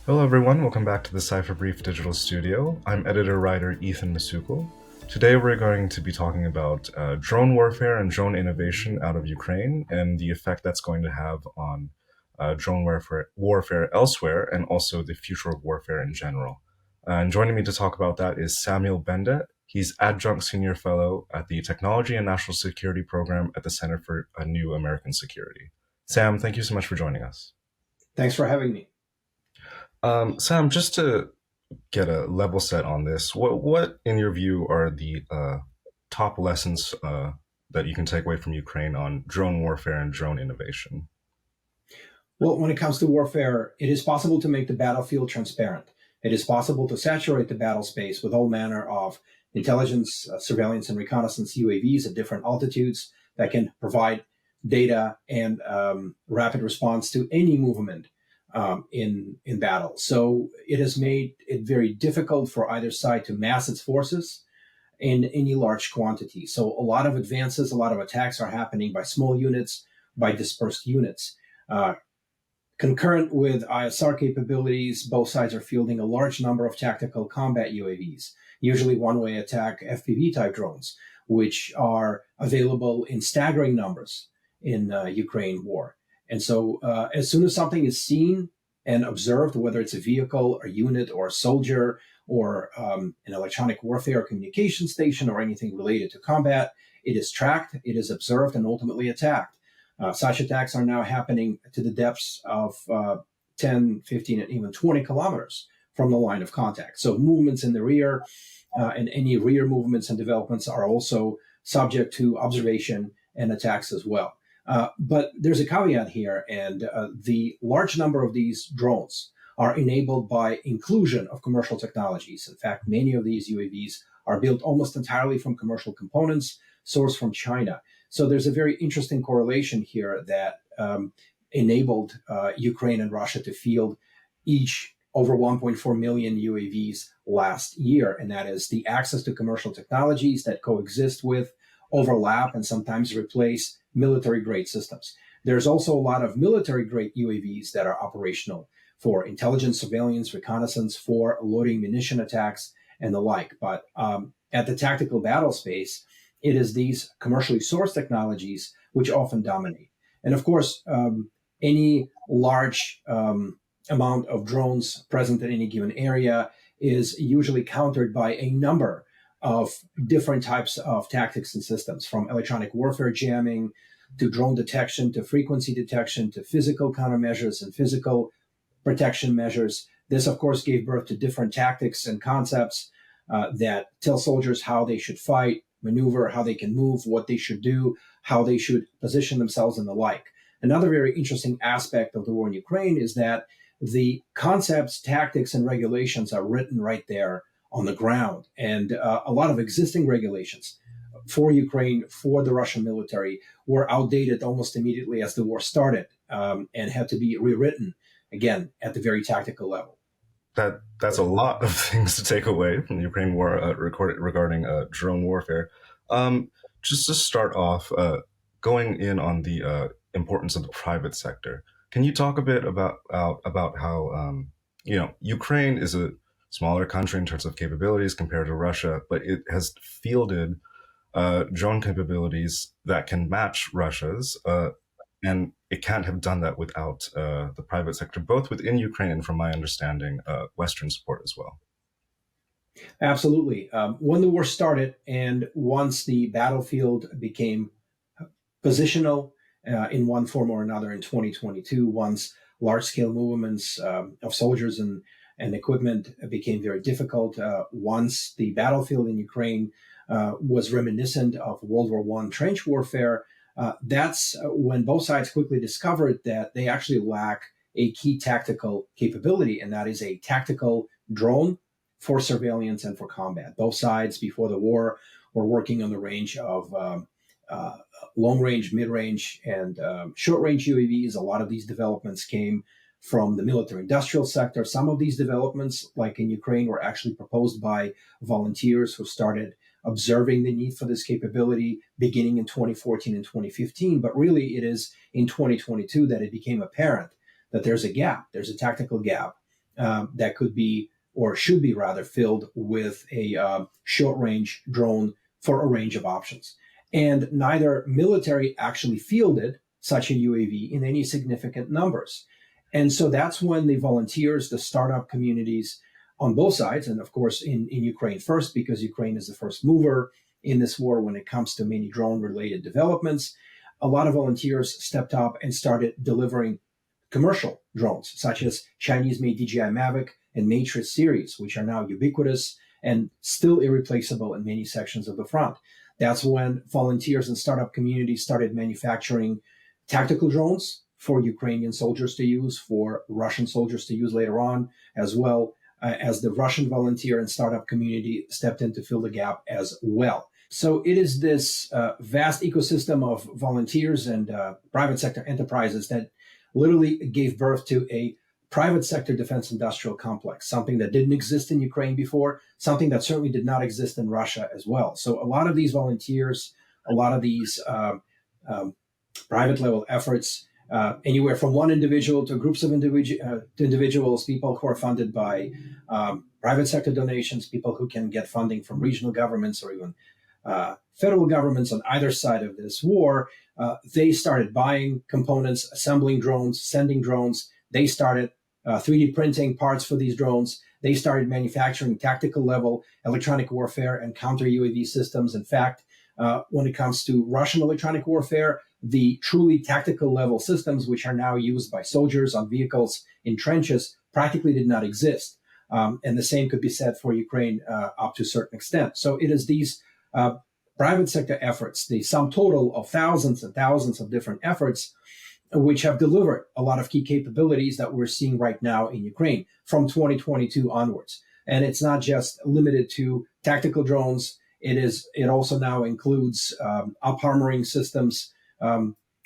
Hello, everyone. Welcome back to the Cipher Brief Digital Studio. I'm editor-writer Ethan Masukal. Today, we're going to be talking about drone warfare and drone innovation out of Ukraine and the effect that's going to have on drone warfare elsewhere and also the future of warfare in general. And joining me to talk about that is Samuel Bendet. He's adjunct senior fellow at the Technology and National Security Program at the Center for a New American Security. Sam, thank you so much for joining us. Thanks for having me. Sam, just to get a level set on this, what in your view are the top lessons that you can take away from Ukraine on drone warfare and drone innovation? Well, when it comes to warfare, it is possible to make the battlefield transparent. It is possible to saturate the battle space with all manner of intelligence, surveillance, and reconnaissance UAVs at different altitudes that can provide data and rapid response to any movement in battle. So it has made it very difficult for either side to mass its forces in any large quantity. So a lot of advances, a lot of attacks are happening by small units, by dispersed units. Uh, Concurrent with ISR capabilities, both sides are fielding a large number of tactical combat UAVs, usually one-way attack FPV-type drones, which are available in staggering numbers in Ukraine war. And so as soon as something is seen and observed, whether it's a vehicle, a unit, or a soldier, or an electronic warfare communication station, or anything related to combat, it is tracked, it is observed, and ultimately attacked. Such attacks are now happening to the depths of 10, 15, and even 20 kilometers from the line of contact. So movements in the rear and any rear movements and developments are also subject to observation and attacks as well. But there's a caveat here, and the large number of these drones are enabled by inclusion of commercial technologies. In fact, many of these UAVs are built almost entirely from commercial components sourced from China. So there's a very interesting correlation here that enabled Ukraine and Russia to field each over 1.4 million UAVs last year. And that is the access to commercial technologies that coexist with, overlap, and sometimes replace military grade systems. There's also a lot of military grade UAVs that are operational for intelligence, surveillance, reconnaissance, for loading munition attacks, and the like. But at the tactical battle space, it is these commercially sourced technologies which often dominate. And of course, any large amount of drones present in any given area is usually countered by a number of different types of tactics and systems, from electronic warfare jamming to drone detection to frequency detection to physical countermeasures and physical protection measures. This, of course, gave birth to different tactics and concepts that tell soldiers how they should fight, maneuver, how they can move, what they should do, how they should position themselves, and the like. Another very interesting aspect of the war in Ukraine is that the concepts, tactics, and regulations are written right there on the ground. And a lot of existing regulations for Ukraine, for the Russian military, were outdated almost immediately as the war started and had to be rewritten again at the very tactical level. That's a lot of things to take away from the Ukraine war regarding drone warfare. Just to start off, going in on the importance of the private sector, can you talk a bit about how Ukraine is a smaller country in terms of capabilities compared to Russia, but it has fielded drone capabilities that can match Russia's, and it can't have done that without the private sector, both within Ukraine and, from my understanding, Western support as well. Absolutely. When the war started, and once the battlefield became positional in one form or another in 2022, once large scale movements of soldiers and equipment became very difficult, once the battlefield in Ukraine was reminiscent of World War I trench warfare, that's when both sides quickly discovered that they actually lack a key tactical capability, and that is a tactical drone for surveillance and for combat. Both sides before the war were working on the range of uh, long range, mid range, and short range UAVs. A lot of these developments came from the military industrial sector. Some of these developments, like in Ukraine, were actually proposed by volunteers who started observing the need for this capability beginning in 2014 and 2015. But really, it is in 2022 that it became apparent that there's a gap, there's a tactical gap that could be, or should be rather, filled with a short-range drone for a range of options. And neither military actually fielded such a UAV in any significant numbers. And so that's when the volunteers, the startup communities on both sides, and of course in Ukraine first, because Ukraine is the first mover in this war when it comes to many drone-related developments, a lot of volunteers stepped up and started delivering commercial drones, such as Chinese-made DJI Mavic and Matrix series, which are now ubiquitous and still irreplaceable in many sections of the front. That's when volunteers and startup communities started manufacturing tactical drones for Ukrainian soldiers to use, for Russian soldiers to use later on, as well as the Russian volunteer and startup community stepped in to fill the gap as well. So it is this vast ecosystem of volunteers and private sector enterprises that literally gave birth to a private sector defense industrial complex, something that didn't exist in Ukraine before, something that certainly did not exist in Russia as well. So a lot of these volunteers, a lot of these private level efforts, anywhere from one individual to groups of individuals, people who are funded by private sector donations, people who can get funding from regional governments or even federal governments on either side of this war, they started buying components, assembling drones, sending drones. They started 3D printing parts for these drones. They started manufacturing tactical level electronic warfare and counter UAV systems. In fact, when it comes to Russian electronic warfare, the truly tactical level systems, which are now used by soldiers on vehicles in trenches, practically did not exist. And the same could be said for Ukraine up to a certain extent. So it is these private sector efforts, the sum total of thousands and thousands of different efforts, which have delivered a lot of key capabilities that we're seeing right now in Ukraine from 2022 onwards. And it's not just limited to tactical drones. It also now includes up-armoring systems,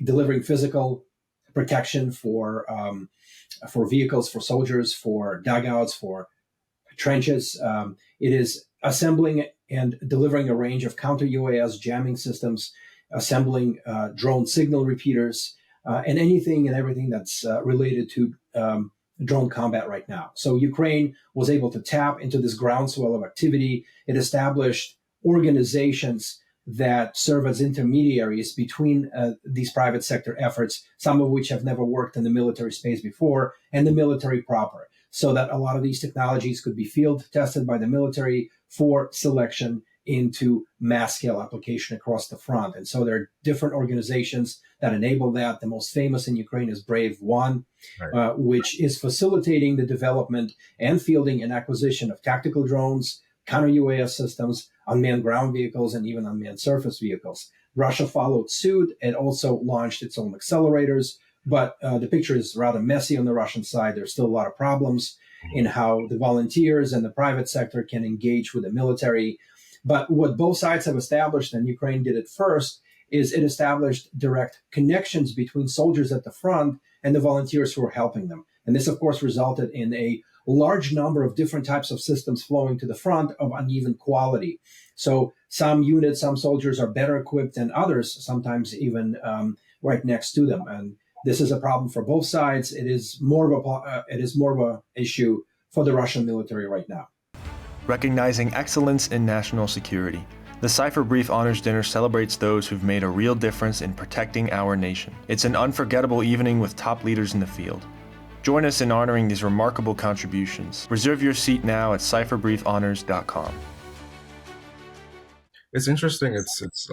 delivering physical protection for vehicles, for soldiers, for dugouts, for trenches. It is assembling and delivering a range of counter-UAS jamming systems, assembling drone signal repeaters, and anything and everything that's related to drone combat right now. So Ukraine was able to tap into this groundswell of activity. It established organizations that serve as intermediaries between these private sector efforts, some of which have never worked in the military space before, and the military proper, so that a lot of these technologies could be field tested by the military for selection into mass scale application across the front. And so there are different organizations that enable that. The most famous in Ukraine is Brave One, right, which is facilitating the development and fielding and acquisition of tactical drones, counter UAS systems, unmanned ground vehicles, and even unmanned surface vehicles. Russia followed suit. It also launched its own accelerators, but the picture is rather messy on the Russian side. There's still a lot of problems in how the volunteers and the private sector can engage with the military. But what both sides have established, and Ukraine did it first, is it established direct connections between soldiers at the front and the volunteers who are helping them. And this, of course, resulted in a large number of different types of systems flowing to the front of uneven quality. So some units, some soldiers are better equipped than others, sometimes even right next to them. And this is a problem for both sides. It is more of a issue for the Russian military right now. Recognizing excellence in national security, the Cipher Brief Honors Dinner celebrates those who've made a real difference in protecting our nation. It's an unforgettable evening with top leaders in the field. Join us in honoring these remarkable contributions. Reserve your seat now at cipherbriefhonors.com. It's interesting. It's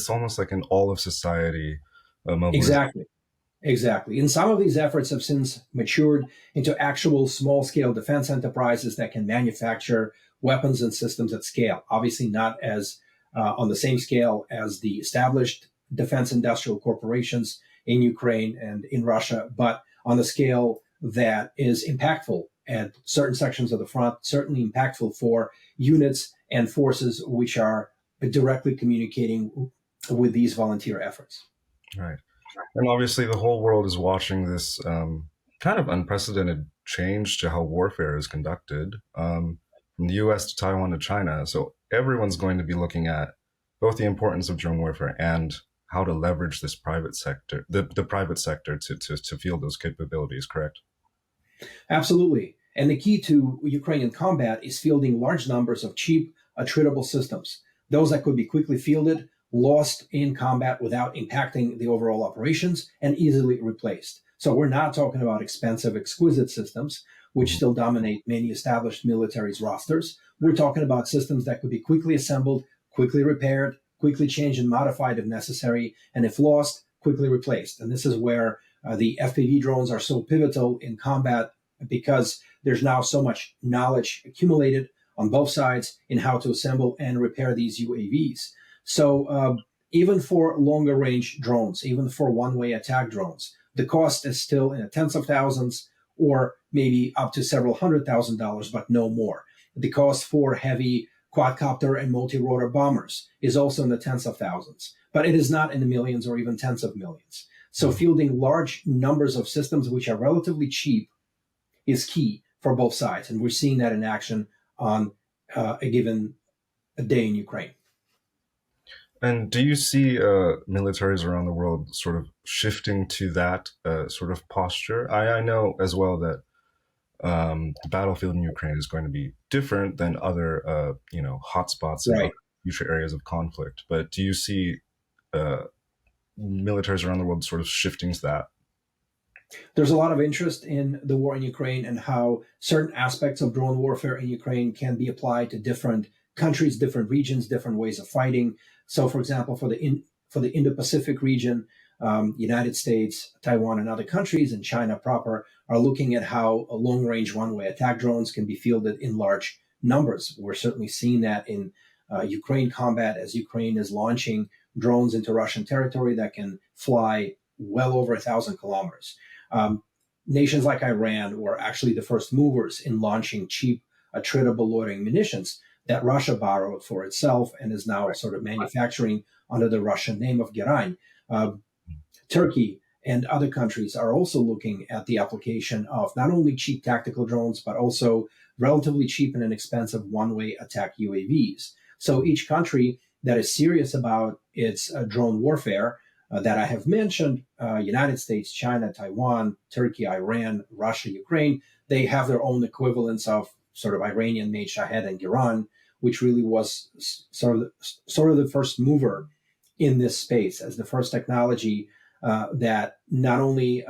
almost like an all of society mobilization. Exactly. And some of these efforts have since matured into actual small-scale defense enterprises that can manufacture weapons and systems at scale. Obviously not as on the same scale as the established defense industrial corporations in Ukraine and in Russia, but on a scale that is impactful at certain sections of the front, certainly impactful for units and forces which are directly communicating with these volunteer efforts. Right. And obviously the whole world is watching this kind of unprecedented change to how warfare is conducted, from the US to Taiwan to China. So everyone's going to be looking at both the importance of drone warfare and how to leverage this private sector, the private sector to field those capabilities, correct? Absolutely. And the key to Ukrainian combat is fielding large numbers of cheap, attritable systems, those that could be quickly fielded, lost in combat without impacting the overall operations, and easily replaced. So we're not talking about expensive, exquisite systems, which still dominate many established militaries' rosters. We're talking about systems that could be quickly assembled, quickly repaired, quickly changed and modified if necessary, and if lost, quickly replaced. And this is where the FPV drones are so pivotal in combat because there's now so much knowledge accumulated on both sides in how to assemble and repair these UAVs. So even for longer range drones, even for one-way attack drones, the cost is still in the tens of thousands or maybe up to several $100,000, but no more. The cost for heavy quadcopter and multi-rotor bombers is also in the tens of thousands, but it is not in the millions or even tens of millions. So fielding large numbers of systems which are relatively cheap is key for both sides. And we're seeing that in action on a given day in Ukraine. And do you see militaries around the world sort of shifting to that sort of posture? I know as well that the battlefield in Ukraine is going to be different than other, hotspots in Right. other future areas of conflict. But do you see militaries around the world sort of shifting to that? There's a lot of interest in the war in Ukraine and how certain aspects of drone warfare in Ukraine can be applied to different countries, different regions, different ways of fighting. So, for example, for the Indo-Pacific region, United States, Taiwan, and other countries, and China proper, are looking at how long-range one-way attack drones can be fielded in large numbers. We're certainly seeing that in Ukraine combat as Ukraine is launching drones into Russian territory that can fly well over 1,000 kilometers. Nations like Iran were actually the first movers in launching cheap, attritable loitering munitions that Russia borrowed for itself and is now sort of manufacturing under the Russian name of Gerain. Turkey and other countries are also looking at the application of not only cheap tactical drones, but also relatively cheap and inexpensive one-way attack UAVs. So each country that is serious about its drone warfare that I have mentioned, United States, China, Taiwan, Turkey, Iran, Russia, Ukraine, they have their own equivalents of sort of Iranian-made Shahed and Giran, which really was sort of the first mover in this space as the first technology that not only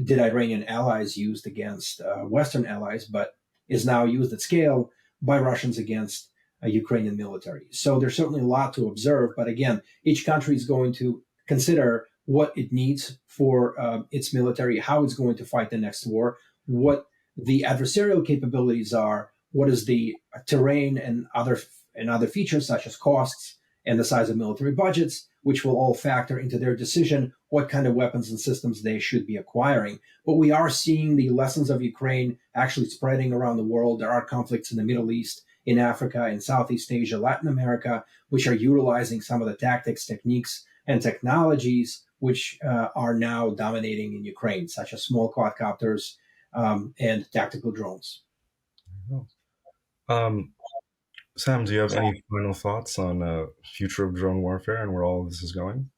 did Iranian allies used against Western allies, but is now used at scale by Russians against Ukrainian military. So there's certainly a lot to observe. But again, each country is going to consider what it needs for its military, how it's going to fight the next war, what the adversarial capabilities are, what is the terrain and other features such as costs and the size of military budgets, which will all factor into their decision what kind of weapons and systems they should be acquiring. But we are seeing the lessons of Ukraine actually spreading around the world. There are conflicts in the Middle East, in Africa, in Southeast Asia, Latin America, which are utilizing some of the tactics, techniques, and technologies which are now dominating in Ukraine, such as small quadcopters and tactical drones. Sam, do you have any final thoughts on future of drone warfare and where all of this is going?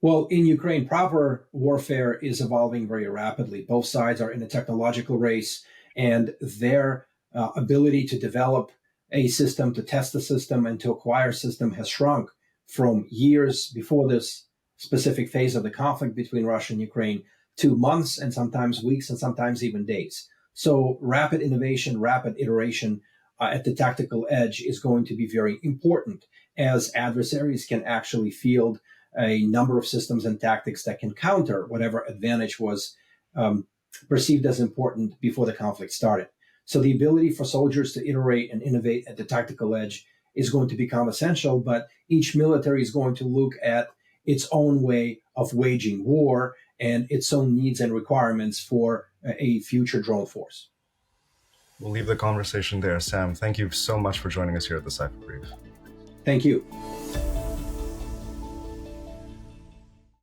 Well, in Ukraine proper, warfare is evolving very rapidly. Both sides are in a technological race, and their ability to develop a system, to test the system, and to acquire a system has shrunk from years before this specific phase of the conflict between Russia and Ukraine to months and sometimes weeks and sometimes even days. So rapid innovation, rapid iteration at the tactical edge is going to be very important as adversaries can actually field a number of systems and tactics that can counter whatever advantage was perceived as important before the conflict started. So the ability for soldiers to iterate and innovate at the tactical edge is going to become essential, but each military is going to look at its own way of waging war and its own needs and requirements for a future drone force. We'll leave the conversation there. Sam, thank you so much for joining us here at the Cipher Brief. Thank you.